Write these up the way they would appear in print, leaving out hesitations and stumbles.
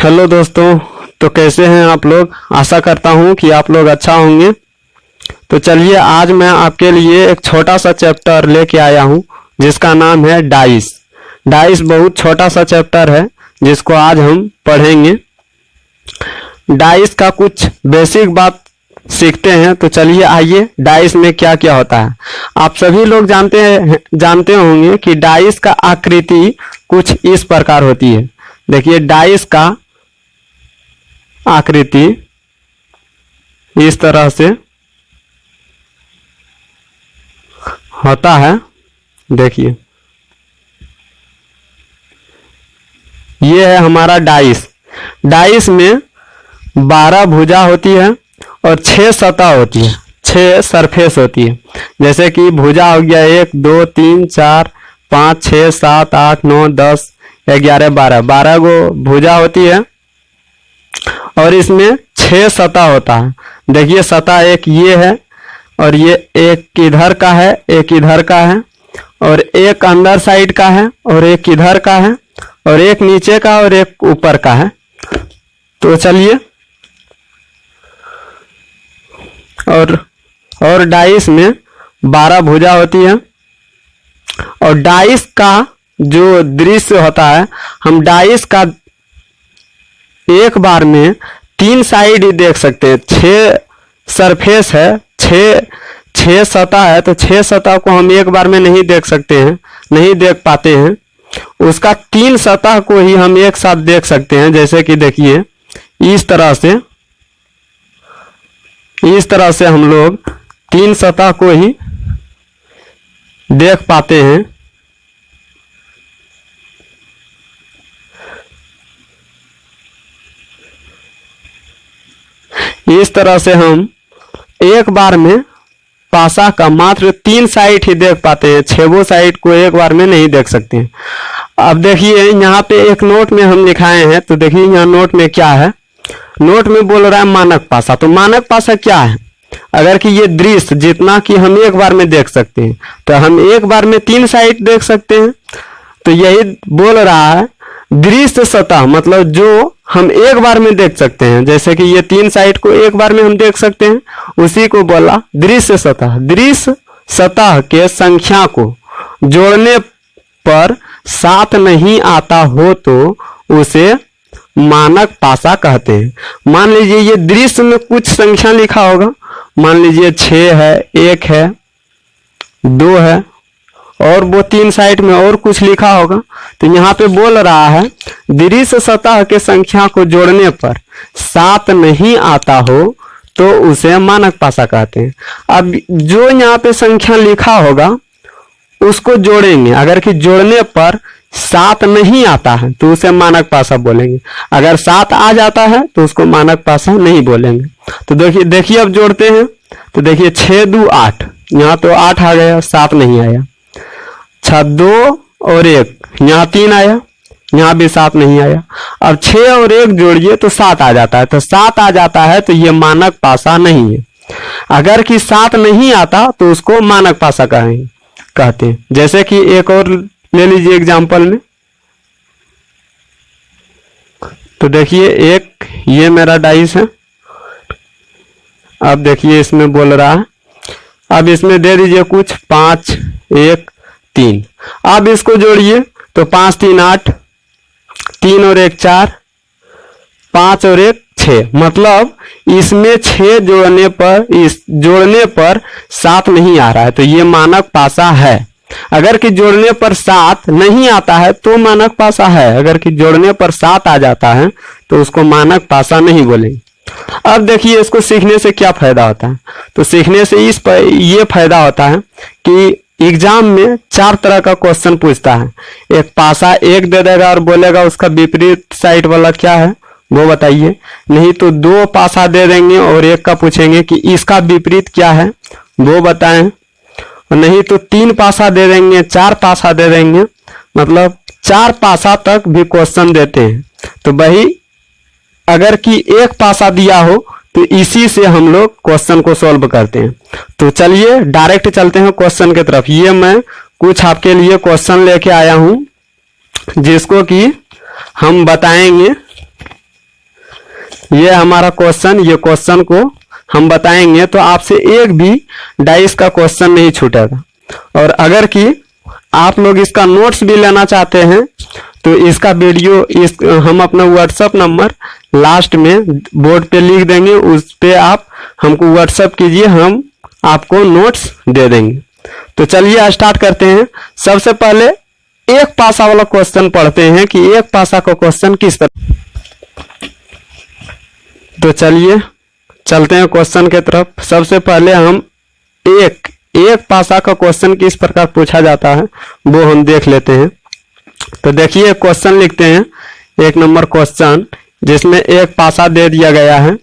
Hello दोस्तों, तो कैसे हैं आप लोग। आशा करता हूं कि आप लोग अच्छा होंगे। तो चलिए आज मैं आपके लिए एक छोटा सा चैप्टर लेके आया हूं जिसका नाम है डाइस। डाइस बहुत छोटा सा चैप्टर है जिसको आज हम पढ़ेंगे। डाइस का कुछ बेसिक बात सीखते हैं। तो चलिए आइए, डाइस में क्या क्या होता है। आप सभी लोग जानते होंगे कि डाइस का आकृति कुछ इस प्रकार होती है। देखिए, डाइस का आकृति इस तरह से होता है। देखिए, ये है हमारा डाइस। डाइस में 12 भुजा होती है और 6 सतह होती है, 6 सरफेस होती है। जैसे कि भुजा हो गया 1 2 3 4 5 6 7 8 9 10 11 12 गो भुजा होती है और इसमें 6 सतह होता है। देखिए, सतह एक ये है और ये एक इधर का है, एक इधर का है और एक अंदर साइड का है और एक इधर का है और एक नीचे का और एक ऊपर का है। तो चलिए, और डाइस में 12 भुजा होती है। और डाइस का जो दृश्य होता है, हम डाइस का एक बार में 3 साइड ही देख सकते हैं। 6 सरफेस है, 6 सतह है, तो 6 सतह को हम एक बार में नहीं देख सकते हैं, नहीं देख पाते हैं। उसका 3 सतह को ही हम एक साथ देख सकते हैं। जैसे कि देखिए, इस तरह से हम लोग 3 सतह को ही देख पाते हैं। इस तरह से हम एक बार में पासा का मात्र 3 साइड ही देख पाते हैं, 6 साइड को एक बार में नहीं देख सकते हैं। अब देखिए, यहाँ पे एक नोट में हम लिखाए हैं। तो देखिए, यहाँ नोट में क्या है। नोट में बोल रहा है मानक पासा। तो मानक पासा क्या है? अगर कि ये दृश्य जितना कि हम एक बार में देख सकते हैं, तो हम एक बार में 3 साइड देख सकते हैं। तो यही बोल रहा है दृश्य सतह, मतलब जो हम एक बार में देख सकते हैं। जैसे कि ये 3 साइड को एक बार में हम देख सकते हैं, उसी को बोला दृश्य सतह। दृश्य सतह के संख्या को जोड़ने पर 7 नहीं आता हो तो उसे मानक पासा कहते हैं। मान लीजिए ये दृश्य में कुछ संख्या लिखा होगा, मान लीजिए 6 है, 1 है, 2 है और वो 3 साइड में और कुछ लिखा होगा। तो यहाँ पे बोल रहा है दृश्य सतह के संख्या को जोड़ने पर 7 नहीं आता हो तो उसे मानक पासा कहते हैं। अब जो यहाँ पे संख्या लिखा होगा उसको जोड़ेंगे। अगर कि जोड़ने पर 7 नहीं आता है तो उसे मानक पासा बोलेंगे। अगर 7 आ जाता है तो उसको मानक पासा नहीं बोलेंगे। तो देखिए अब जोड़ते हैं। तो देखिए, 6 2 8, यहाँ तो 8 आ गया, 7 नहीं आया। 6 2 और 1, यहाँ 3 आया, यहाँ भी 7 नहीं आया। अब 6 और 1 जोड़िए तो 7 आ जाता है। तो 7 आ जाता है तो ये मानक पासा नहीं है। अगर कि 7 नहीं आता तो उसको मानक पासा कहते हैं। जैसे कि एक और ले लीजिए एग्जाम्पल में। तो देखिए, एक ये मेरा डाइस है। अब देखिए, इसमें बोल रहा है, अब इसमें दे दीजिए कुछ 5 1 3। अब इसको जोड़िए तो 5 3 8, 3 और 1 4, 5 और 1 6। मतलब इसमें 6 जोड़ने पर 7 नहीं आ रहा है तो ये मानक पासा है। अगर कि जोड़ने पर 7 नहीं आता है तो मानक पासा है। अगर कि जोड़ने पर 7 आ जाता है तो उसको मानक पासा नहीं बोलेंगे। अब देखिए, इसको सीखने से क्या फायदा होता है। तो सीखने से ये फायदा होता है कि एग्जाम में 4 तरह का क्वेश्चन पूछता है। एक पासा एक दे देगा और बोलेगा उसका विपरीत साइड वाला क्या है वो बताइए। नहीं तो 2 पासा दे देंगे और एक का पूछेंगे कि इसका विपरीत क्या है वो बताएं। नहीं तो 3 पासा दे देंगे, 4 पासा दे देंगे, मतलब 4 पासा तक भी क्वेश्चन देते हैं। तो वही अगर कि एक पासा दिया हो तो इसी से हम लोग क्वेश्चन को सॉल्व करते हैं। तो चलिए डायरेक्ट चलते हैं क्वेश्चन की तरफ। ये मैं कुछ आपके लिए क्वेश्चन लेके आया हूं जिसको कि हम बताएंगे ये हमारा क्वेश्चन, ये क्वेश्चन को हम बताएंगे तो आपसे एक भी डाइस का क्वेश्चन नहीं छूटेगा। और अगर कि आप लोग इसका नोट्स भी लेना चाहते हैं तो इसका वीडियो हम अपना व्हाट्सएप नंबर लास्ट में बोर्ड पे लिख देंगे, उस पे आप हमको व्हाट्सएप कीजिए, हम आपको नोट्स दे देंगे। तो चलिए स्टार्ट करते हैं। सबसे पहले एक पासा वाला क्वेश्चन पढ़ते हैं कि एक पासा का क्वेश्चन किस तरह। तो चलिए चलते हैं क्वेश्चन के तरफ। सबसे पहले हम एक पासा का क्वेश्चन किस प्रकार पूछा जाता है वो हम देख लेते हैं। तो देखिए क्वेश्चन लिखते हैं, 1 नंबर क्वेश्चन जिसमें एक पासा दे दिया गया है।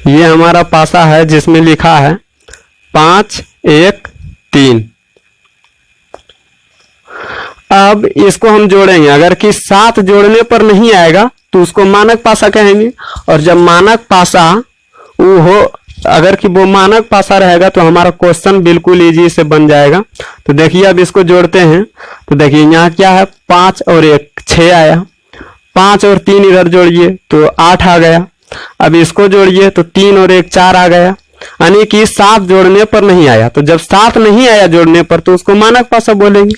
ये हमारा पासा है जिसमें लिखा है 5 1 3। अब इसको हम जोड़ेंगे, अगर कि 7 जोड़ने पर नहीं आएगा तो उसको मानक पासा कहेंगे। और जब मानक पासा वो हो, अगर कि वो मानक पासा रहेगा तो हमारा क्वेश्चन बिल्कुल इजी से बन जाएगा। तो देखिए अब इसको जोड़ते हैं। तो देखिए यहाँ क्या है, 5 और 1 6 आया, 5 और 3 इधर जोड़िए तो 8 आ गया। अब इसको जोड़िए तो 3 और 1 4 आ गया, यानी कि 7 जोड़ने पर नहीं आया। तो जब 7 नहीं आया जोड़ने पर तो उसको मानक पासा बोलेंगे।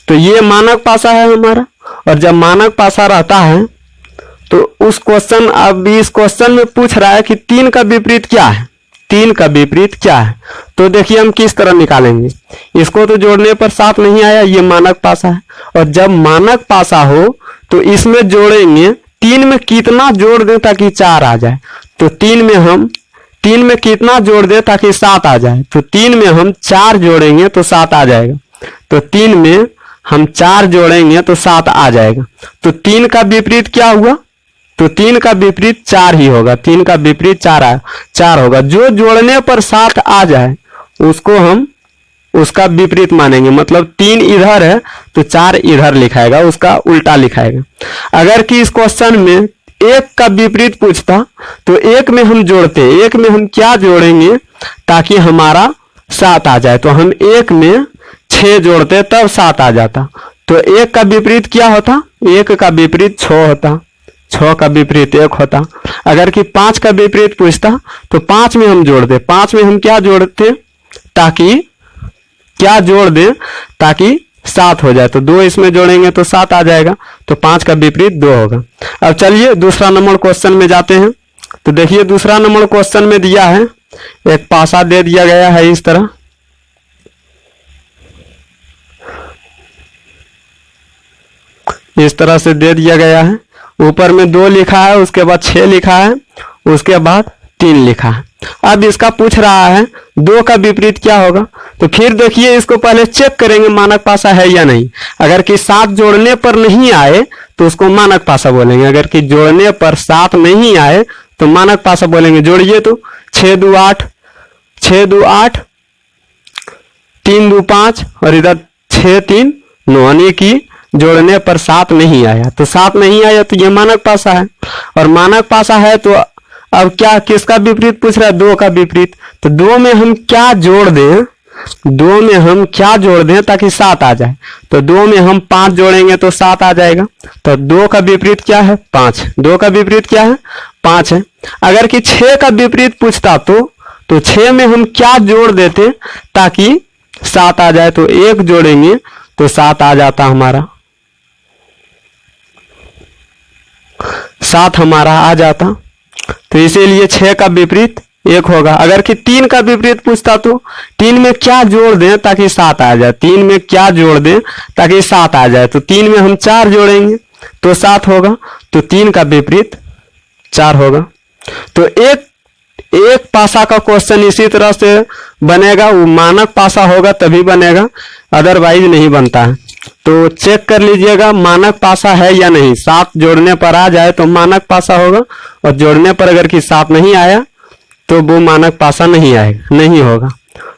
तो ये मानक पासा है हमारा। और जब मानक पासा रहता है तो उस क्वेश्चन, अब इस क्वेश्चन में पूछ रहा है कि 3 का विपरीत क्या है, 3 का विपरीत क्या है। तो देखिए हम किस तरह निकालेंगे। इसको तो जोड़ने पर 7 नहीं आया, ये मानक पासा है। और जब मानक पासा हो तो इसमें जोड़ेंगे, 3 में कितना जोड़ दें ताकि 4 आ जाए। तो 3 में कितना जोड़ दें ताकि 7 आ जाए। तो 3 में हम 4 जोड़ेंगे तो 7 आ जाएगा। तो 3 में हम 4 जोड़ेंगे तो 7 आ जाएगा। तो 3 का विपरीत क्या हुआ, तो 3 का विपरीत 4 ही होगा। 3 का विपरीत 4 होगा। जो जोड़ने पर 7 आ जाए उसको हम उसका विपरीत मानेंगे। मतलब 3 इधर है तो 4 इधर लिखाएगा, उसका उल्टा लिखाएगा। अगर कि इस क्वेश्चन में 1 का विपरीत पूछता तो 1 में हम जोड़ते, 1 में हम क्या जोड़ेंगे ताकि हमारा 7 आ जाए। तो हम 1 में 6 जोड़ते तब 7 आ जाता। तो 1 का विपरीत क्या होता, 1 का विपरीत 6 होता, 6 का विपरीत 1 होता। अगर कि 5 का विपरीत पूछता तो 5 में हम जोड़ दे, 5 में हम क्या जोड़ते ताकि क्या जोड़ दें ताकि 7 हो जाए। तो 2 इसमें जोड़ेंगे तो 7 आ जाएगा। तो 5 का विपरीत 2 होगा। अब चलिए दूसरा नंबर क्वेश्चन में जाते हैं। तो देखिए दूसरा नंबर क्वेश्चन में दिया है, एक पासा दे दिया गया है इस तरह। इस तरह से दे दिया गया है। ऊपर में 2 लिखा है, उसके बाद 6 लिखा है, उसके बाद 3 लिखा है। अब इसका पूछ रहा है 2 का विपरीत क्या होगा। तो फिर देखिए इसको पहले चेक करेंगे मानक पासा है या नहीं। अगर कि 7 जोड़ने पर नहीं आए तो उसको मानक पासा बोलेंगे। अगर कि जोड़ने पर 7 नहीं आए तो मानक पासा बोलेंगे। जोड़िए तो 6 2 8, 6 2 8, 3 2 5 और इधर 6 3 9, यानी कि जोड़ने पर 7 नहीं आया। तो 7 नहीं आया तो ये मानक पासा है। और मानक पासा है तो अब क्या, किसका विपरीत पूछ रहा है, 2 का विपरीत। तो 2 में हम क्या जोड़ दें, 2 में हम क्या जोड़ दें ताकि 7 आ जाए। तो 2 में हम 5 जोड़ेंगे तो 7 आ जाएगा। तो 2 का विपरीत क्या है, 5। 2 का विपरीत क्या है, 5 है। अगर कि 6 का विपरीत पूछता तो 6 में हम क्या जोड़ देते ताकि 7 आ जाए। तो 1 जोड़ेंगे तो 7 आ जाता हमारा, 7 हमारा आ जाता। तो इसीलिए 6 का विपरीत 1 होगा। अगर कि 3 का विपरीत पूछता तो 3 में क्या जोड़ दें ताकि 7 आ जाए। 3 में क्या जोड़ दें ताकि 7 आ जाए। तो 3 में हम 4 जोड़ेंगे तो 7 होगा। तो 3 का विपरीत 4 होगा। तो एक पासा का क्वेश्चन इसी तरह से बनेगा। वो मानक पासा होगा तभी बनेगा, अदरवाइज नहीं बनता है। तो चेक कर लीजिएगा मानक पासा है या नहीं। 7 जोड़ने पर आ जाए तो मानक पासा होगा, और जोड़ने पर अगर कि 7 नहीं आया तो वो मानक पासा नहीं आएगा, नहीं होगा।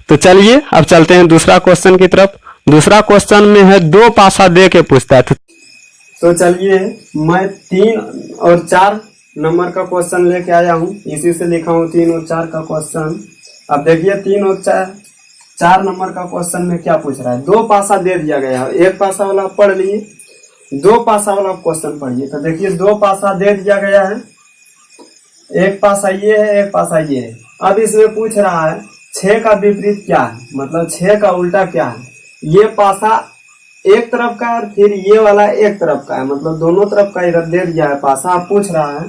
तो चलिए अब चलते हैं दूसरा क्वेश्चन की तरफ। दूसरा क्वेश्चन में है 2 पासा दे के पूछता है। तो चलिए मैं 3 और 4 नंबर का क्वेश्चन लेके आया हूँ। इसी से लिखा हूँ 3 और 4 का क्वेश्चन। अब देखिए 3 और 4 नंबर का क्वेश्चन में क्या पूछ रहा है, 2 पासा दे दिया गया है, 1 पासा वाला पढ़ लिए, 2 पासा वाला क्वेश्चन पढ़िए। तो देखिए 2 पासा दे दिया गया है, 1 पासा ये है, 1 पासा ये है। अब इसमें पूछ रहा है 6 का विपरीत क्या है, मतलब 6 का उल्टा क्या है। ये पासा एक तरफ का है और फिर ये वाला एक तरफ का है, मतलब दोनों तरफ का इधर दे दिया है पासा। अब पूछ रहा है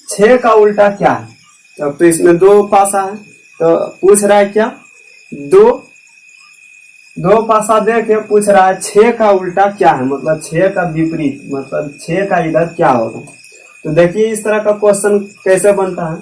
6 का उल्टा क्या है। अब तो इसमें 2 पासा है, तो पूछ रहा है क्या, दो पासा दे के पूछ रहा है 6 का उल्टा क्या है, मतलब 6 का विपरीत, मतलब 6 का इधर क्या होगा। तो देखिए इस तरह का क्वेश्चन कैसे बनता है।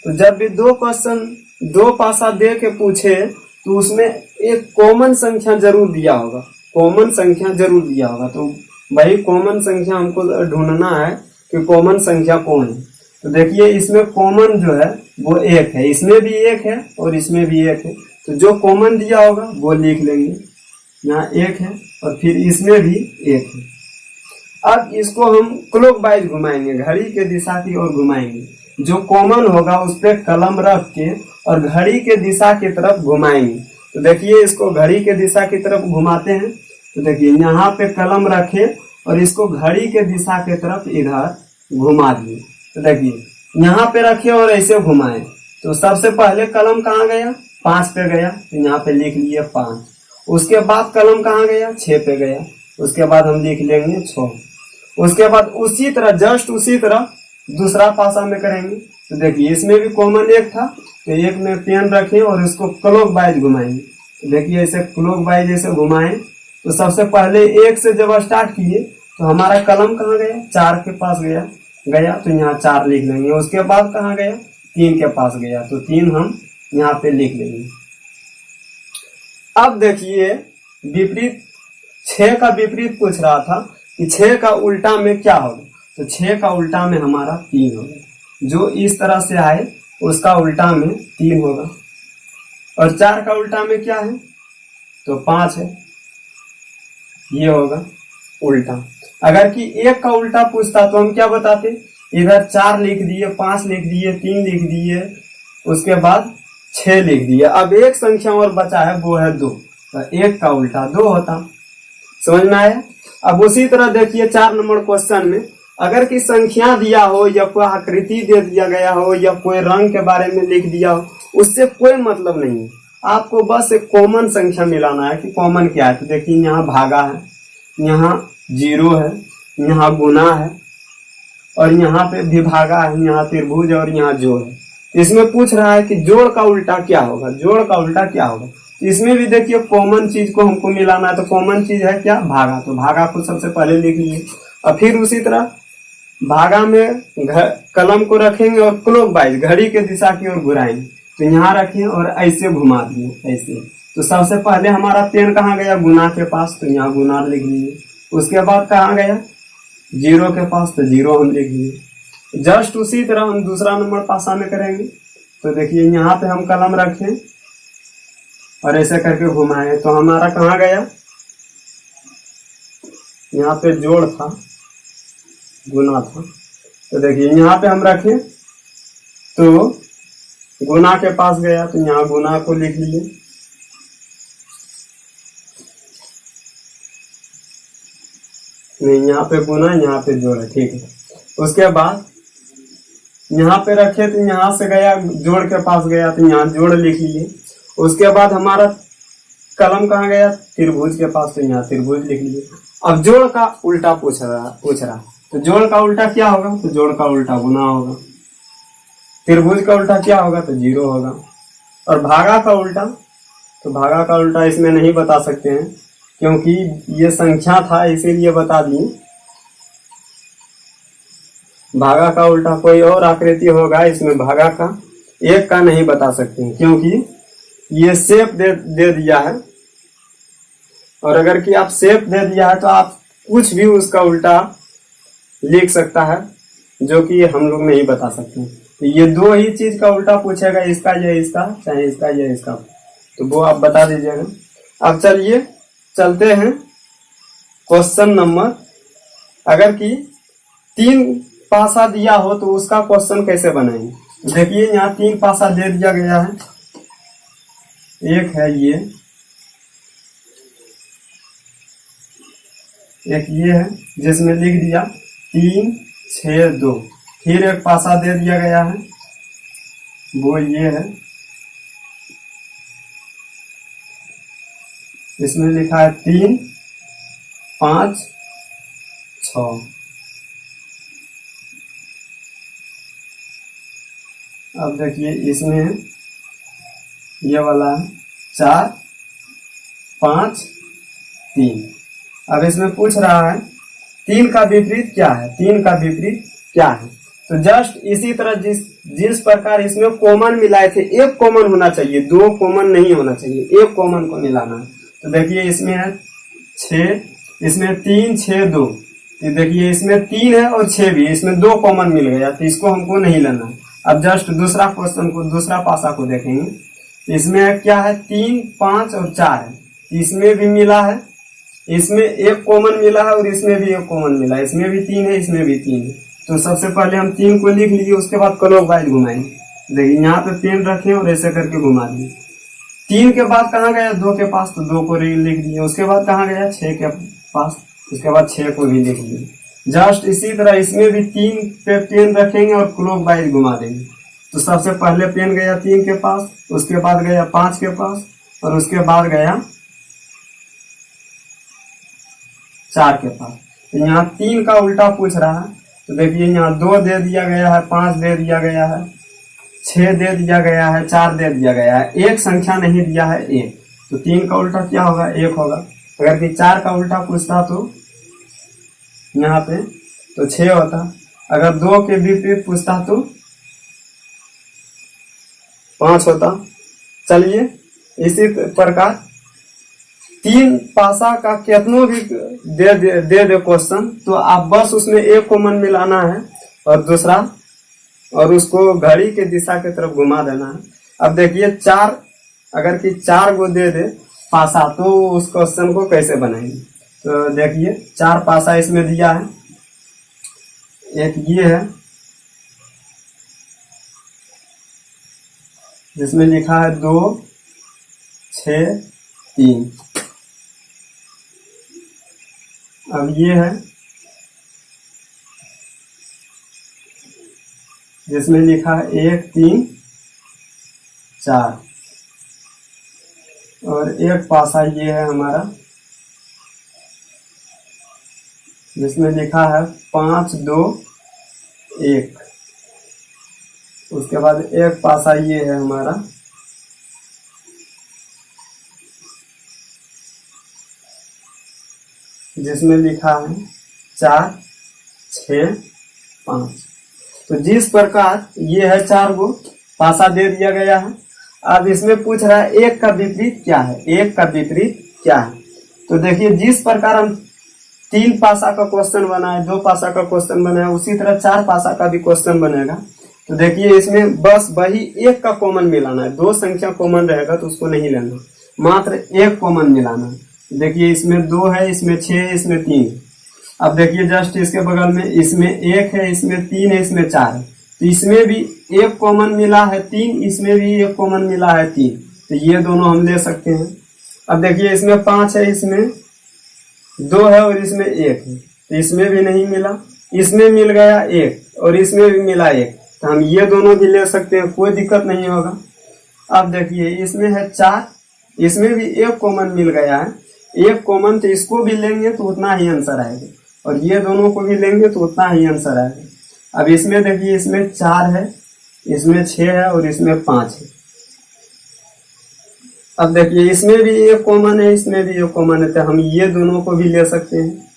तो जब भी 2 क्वेश्चन 2 पासा दे के पूछे तो उसमें एक कॉमन संख्या जरूर दिया होगा, कॉमन संख्या जरूर दिया होगा। तो भाई कॉमन संख्या हमको ढूंढना है कि कॉमन संख्या कौन है। तो देखिए इसमें कॉमन जो है वो 1 है, इसमें भी 1 है और इसमें भी 1 है। तो जो कॉमन दिया होगा वो लिख लेंगे, यहाँ 1 है और फिर इसमें भी 1 है। अब इसको हम क्लॉकवाइज घुमाएंगे, घड़ी के दिशा की ओर घुमाएंगे। जो कॉमन होगा उस पर कलम रख के और घड़ी के दिशा की तरफ घुमाएंगे। तो देखिए इसको घड़ी के दिशा की तरफ घुमाते हैं। तो देखिए यहाँ पे कलम रखे और इसको घड़ी के दिशा की तरफ इधर घुमा दिए। तो देखिए यहाँ पे रखे और ऐसे घुमाए। तो सबसे पहले कलम कहाँ गया, 5 पे गया, तो यहाँ पे लिख लिए 5। उसके बाद कलम कहाँ गया, 6 पे गया, उसके बाद हम लिख लेंगे 6। उसके बाद उसी तरह जस्ट उसी तरह दूसरा पासा में करेंगे। तो देखिए इसमें भी कॉमन 1 था, तो 1 में पेन रखें और इसको क्लॉकवाइज घुमाएंगे। तो देखिए ऐसे क्लॉकवाइज ऐसे घुमाएं। तो सबसे पहले 1 से जब स्टार्ट किए तो हमारा कलम कहाँ गया, 4 के पास गया, तो यहाँ 4 लिख लेंगे। उसके बाद कहाँ गया, 3 के पास गया, तो 3 हम यहाँ पे लिख लेंगे। अब देखिए विपरीत, 6 का विपरीत पूछ रहा था कि 6 का उल्टा में क्या होगा। तो 6 का उल्टा में हमारा 3 होगा, जो इस तरह से आए उसका उल्टा में 3 होगा। और 4 का उल्टा में क्या है, तो 5 है, ये होगा उल्टा। अगर कि 1 का उल्टा पूछता तो हम क्या बताते, इधर 4 लिख दिए, 5 लिख दिए, 3 लिख दिए, उसके बाद 6 लिख दिए। अब एक संख्या और बचा है वो है 2, तो 1 का उल्टा 2 होता। समझ में आया। अब उसी तरह देखिए 4 नंबर क्वेश्चन में अगर कि संख्या दिया हो या कोई आकृति दे दिया गया हो या कोई रंग के बारे में लिख दिया हो, उससे कोई मतलब नहीं है। आपको बस एक कॉमन संख्या मिलाना है कि कॉमन क्या है। तो देखिए यहाँ भागा है, यहाँ 0 है, यहाँ गुना है और यहाँ पे विभागा है, यहाँ त्रिभुज और यहाँ जोड़ है। इसमें पूछ रहा है कि जोड़ का उल्टा क्या होगा, जोड़ का उल्टा क्या होगा। इसमें भी देखिए कॉमन चीज को हमको मिलाना है। तो कॉमन चीज है क्या, भागा। तो भागा को सबसे पहले लिख लिए और फिर उसी तरह भागा में कलम को रखेंगे और क्लॉकवाइज घड़ी के दिशा की ओर घुराएंगे। तो यहाँ रखें और ऐसे घुमा दिए ऐसे। तो सबसे पहले हमारा पेन कहाँ गया, गुना के पास, तो यहाँ गुना लिख लिए। उसके बाद कहाँ गया, 0 के पास, तो 0 हम लिख लिए। जस्ट उसी तरह हम दूसरा नंबर पासा में करेंगे। तो देखिए यहाँ पे हम कलम रखें और ऐसे करके घुमाए, तो हमारा कहाँ गया, यहाँ पे जोड़ था, गुना था। तो देखिए यहाँ पे हम रखें तो गुना के पास गया, तो यहाँ गुना को लिख लिए। नहीं, यहाँ पे गुना, यहाँ पे जोड़ है, ठीक है। उसके बाद यहाँ पे रखे तो यहाँ से गया जोड़ के पास गया, तो यहाँ जोड़ लिख लिए। उसके बाद हमारा कलम कहाँ गया, त्रिभुज के पास, तो यहाँ त्रिभुज लिख लिए। अब जोड़ का उल्टा पूछ रहा। तो जोड़ का उल्टा क्या होगा, तो जोड़ का उल्टा गुना होगा। त्रिभुज का उल्टा क्या होगा, तो 0 होगा। और भागा का उल्टा, तो भागा का उल्टा इसमें नहीं बता सकते हैं क्योंकि ये संख्या था, इसीलिए बता दिए। भागा का उल्टा कोई और आकृति होगा, इसमें भागा का 1 का नहीं बता सकते हैं क्योंकि ये शेप दे दिया है। और अगर कि आप शेप दे दिया है तो आप कुछ भी उसका उल्टा लिख सकता है, जो कि हम लोग नहीं बता सकते। तो ये 2 ही चीज का उल्टा पूछेगा, इसका या इसका, चाहे इसका या इसका, तो वो आप बता दीजिएगा। अब चलिए चलते हैं क्वेश्चन नंबर, अगर कि 3 पासा दिया हो तो उसका क्वेश्चन कैसे बनाएंगे। देखिए यहाँ 3 पासा दे दिया गया है, एक है ये, एक ये है जिसमें लिख दिया 3 6 2। फिर एक पासा दे दिया गया है, वो ये है, इसमें लिखा है 3 5 6। अब देखिए इसमें ये वाला है 4 5 3। अब इसमें पूछ रहा है 3 का विपरीत क्या है, 3 का विपरीत क्या है। तो जस्ट इसी तरह जिस प्रकार इसमें कॉमन मिलाए थे, एक कॉमन होना चाहिए, 2 कॉमन नहीं होना चाहिए, एक कॉमन को मिलाना है। तो देखिए इसमें है 6, इसमें 3 6 2। तो देखिए इसमें 3 है और 6 भी, इसमें 2 कॉमन मिल गया, तो इसको हमको नहीं लेना है। अब जस्ट दूसरा क्वेश्चन को, दूसरा पासा को देखेंगे। इसमें क्या है 3 5 और 4 है, इसमें भी मिला है, इसमें एक कॉमन मिला है और इसमें भी एक कॉमन मिला है, इसमें भी 3 है, इसमें भी 3 है। तो सबसे पहले हम 3 को लिख लीजिए, उसके बाद क्लॉकवाइज घुमाएंगे। देखिए यहाँ पे पेन रखें और ऐसे करके घुमा दिए। 3 के बाद कहाँ गया 2 के पास, तो 2 को लिख दिए। उसके बाद कहाँ गया 6 के पास, उसके बाद 6 को भी लिख दिए। जस्ट इसी तरह इसमें भी 3 पे पेन रखेंगे और क्लॉकवाइज घुमा देंगे। तो सबसे पहले पेन गया 3 के पास, उसके बाद गया 5 के पास और उसके बाद गया 4 के पास। तो यहाँ 3 का उल्टा पूछ रहा है। तो देखिए यहाँ 2 दे दिया गया है, 5 दे दिया गया है, 6 दे दिया गया है, 4 दे दिया गया है, एक संख्या नहीं दिया है 1। तो 3 का उल्टा क्या होगा 1 होगा। अगर कि 4 का उल्टा पूछता तो यहाँ पे तो 6 होता। अगर 2 के विपरीत पूछता तो 5 होता। चलिए इसी प्रकार 3 पासा का कितनों भी दे क्वेश्चन, तो आप बस उसमें एक कॉमन मिलाना है और दूसरा, और उसको घड़ी के दिशा की तरफ घुमा देना है। अब देखिए 4, अगर कि 4 को दे दे पासा, तो उस क्वेश्चन को कैसे बनाएंगे। तो देखिए 4 पासा इसमें दिया है, एक ये है जिसमें लिखा है 2 6 3। अब ये है जिसमें लिखा है 1 3 4 और एक पासा ये है हमारा जिसमें लिखा है 5 2 1। उसके बाद एक पासा ये है हमारा जिसमें लिखा है 4 6 5। तो जिस प्रकार ये है 4 को पासा दे दिया गया है। अब इसमें पूछ रहा है 1 का विपरीत क्या है, 1 का विपरीत क्या है। तो देखिए जिस प्रकार हम 3 पासा का क्वेश्चन बनाए, 2 पासा का क्वेश्चन बनाए, उसी तरह 4 पासा का भी क्वेश्चन बनेगा। तो देखिए इसमें बस वही 1 का कॉमन मिलाना है, 2 संख्या कॉमन रहेगा तो उसको नहीं लेना, मात्र 1 कॉमन मिलाना है। देखिए इसमें 2 है, इसमें 6 है, इसमें 3 है। अब देखिए जस्ट इसके बगल में इसमें 1 है, इसमें 3 है, इसमें 4 है। तो इसमें भी 1 कॉमन मिला है 3, इसमें भी 1 कॉमन मिला है 3। तो ये दोनों हम ले सकते हैं। अब देखिए इसमें 5 है, इसमें 2 है और इसमें 1 है, तो इसमें भी नहीं मिला। इसमें मिल गया 1 और इसमें भी मिला 1, तो हम ये दोनों भी ले सकते हैं, कोई दिक्कत नहीं होगा। अब देखिए इसमें है 4, इसमें भी 1 कॉमन मिल गया है, 1 कॉमन, तो इसको भी लेंगे तो उतना ही आंसर आएगा और ये दोनों को भी लेंगे तो उतना ही आंसर आएगा। अब इसमें देखिए इसमें 4 है, इसमें 6 है और इसमें 5 है। अब देखिए इसमें भी 1 कॉमन है, इसमें भी 1 कॉमन है, तो हम ये दोनों को भी ले सकते हैं,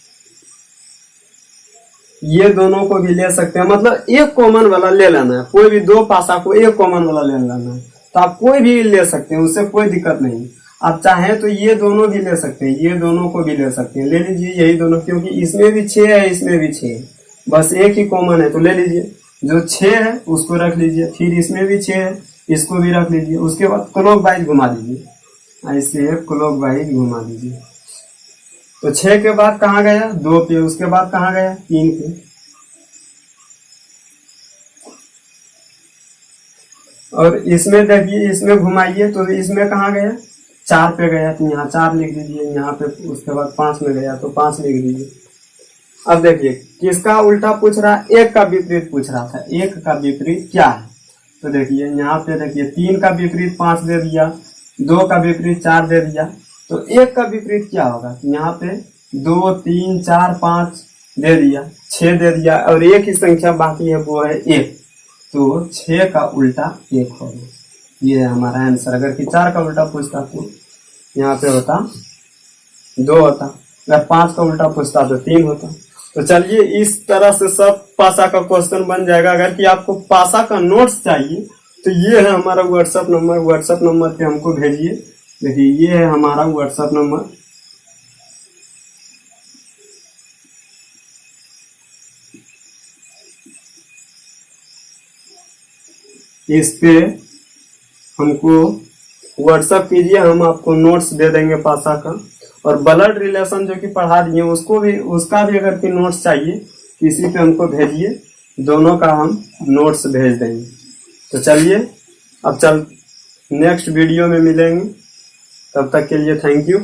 ये दोनों को भी ले सकते हैं। मतलब 1 कॉमन वाला ले लेना है, कोई भी 2 पासा को 1 कॉमन वाला ले लेना है। तो आप कोई भी ले सकते हैं, उससे कोई दिक्कत नहीं। आप चाहें तो ये दोनों भी ले सकते हैं, ये दोनों को भी ले सकते हैं, ले लीजिए यही दोनों, क्योंकि इसमें भी 6 है, इसमें भी 6 है, बस एक ही कॉमन है तो ले लीजिए। जो 6 है उसको रख लीजिए, फिर इसमें भी 6 है, इसको भी रख लीजिए। उसके बाद क्लॉकवाइज घुमा दीजिए, ऐसे क्लॉकवाइज घुमा दीजिए। तो 6 के बाद कहाँ गया 2 पे, उसके बाद कहाँ गया 3 पे। और इसमें देखिए इसमें घुमाइए तो इसमें कहाँ गया 4 पे गया, तो यहाँ 4 लिख दीजिए, यहाँ पे उसके बाद 5 में गया तो 5 लिख दीजिए। अब देखिए किसका उल्टा पूछ रहा है, एक का विपरीत पूछ रहा था। एक का विपरीत क्या है, तो देखिए यहाँ पे देखिए 3 का विपरीत 5 दे दिया, 2 का विपरीत 4 दे दिया, तो एक का विपरीत क्या होगा, यहाँ पे 2 3 4 5 दे दिया, 6 दे दिया, और एक ही संख्या बाकी है वो है 1, तो 6 का उल्टा 1 होगा। ये है हमारा आंसर। अगर कि 4 का उल्टा पूछता तो यहाँ पे होता 2 होता, अगर 5 का उल्टा पूछता तो 3 होता। तो चलिए इस तरह से सब पासा का क्वेश्चन बन जाएगा। अगर कि आपको पासा का नोट्स चाहिए तो ये है हमारा व्हाट्सएप नंबर, व्हाट्सएप नंबर पे हमको भेजिए। देखिए ये है हमारा व्हाट्सएप नंबर, इस पे हमको व्हाट्सएप कीजिए, हम आपको नोट्स दे देंगे पासा का। और ब्लड रिलेशन जो कि पढ़ा दिए उसको भी, उसका भी अगर कि नोट्स चाहिए किसी पे हमको भेजिए, दोनों का हम नोट्स भेज देंगे। तो चलिए अब नेक्स्ट वीडियो में मिलेंगे, तब तक के लिए थैंक यू।